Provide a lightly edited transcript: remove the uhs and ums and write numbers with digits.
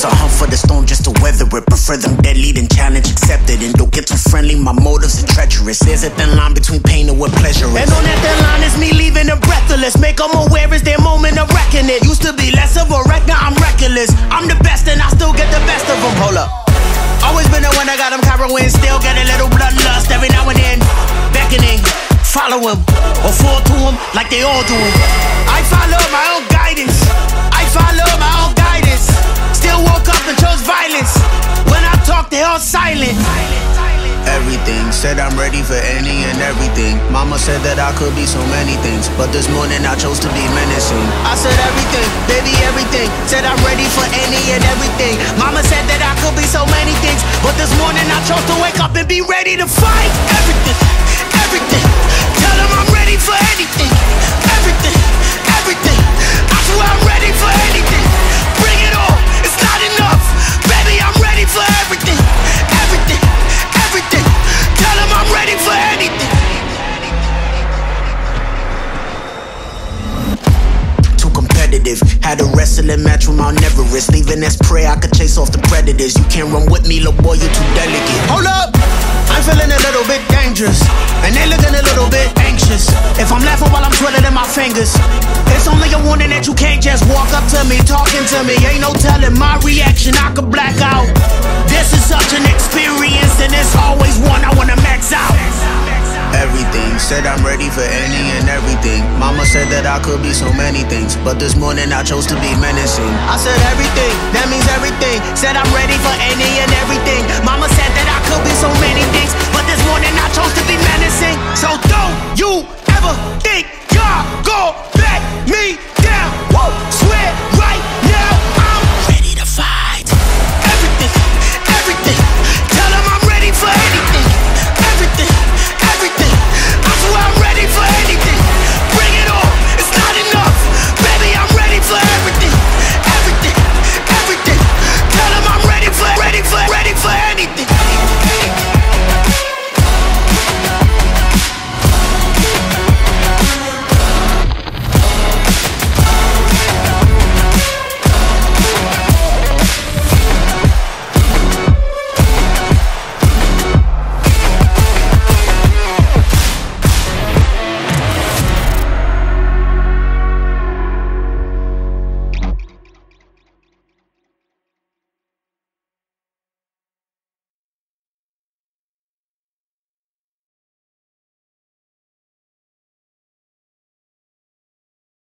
Sometimes I hunt for the storm just to weather it. Prefer them deadly than challenge accepted. And don't get too friendly, my motives are treacherous. There's a thin line between pain and what pleasure is. And on that thin line is me leaving them breathless. Make them aware it's their moment of reckoning. Used to be less of a wreck, now I'm reckless. I'm the best and I still get the best of them. Hold up. Always been the one that got them carrying. Still get a little bloodlust every now and then. Beckoning, follow him or fall to him like they all do. I follow my own guidance. I follow my own guidance. Still woke up and chose violence. When I talk, they all silent. Everything, said I'm ready for any and everything. Mama said that I could be so many things, but this morning I chose to be menacing. I said everything, baby, everything. Said I'm ready for any and everything. Mama said that I could be so many things, but this morning I chose to wake up and be ready to fight. Everything, everything. Tell them I'm ready for anything. Everything, everything. I swear I'm ready for anything. Bring it on, it's not enough. Baby, I'm ready for everything. Everything, everything. Tell them I'm ready for anything. Too competitive. Had a wrestling match with Mount Everest. Leaving as prey, I could chase off the predators. You can't run with me, little boy, you're too delicate. Hold up! I'm feeling a little bit dangerous, and they looking a little bit anxious. If I'm laughing while I'm twiddling my fingers, it's only a warning that you can't just walk up to me, talking to me. Ain't no telling my reaction, I could black out. This is such an experience, and it's always one I wanna max out. Everything, said I'm ready for any and everything. Mama said that I could be so many things, but this morning I chose to be menacing. I said everything, that means everything. Said I'm ready for any and everything. Mama